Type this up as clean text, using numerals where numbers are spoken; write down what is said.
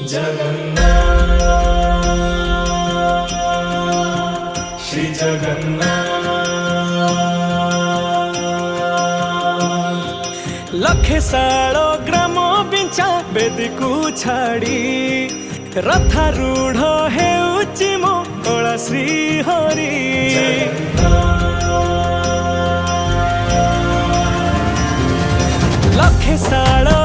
जगन्नाथ श्री जगन्नाथ। लखे सालो ग्राम बिंचा बेदी को छाड़ी रथारूढ़ हेउची मो कला श्री हरि। लखे सालो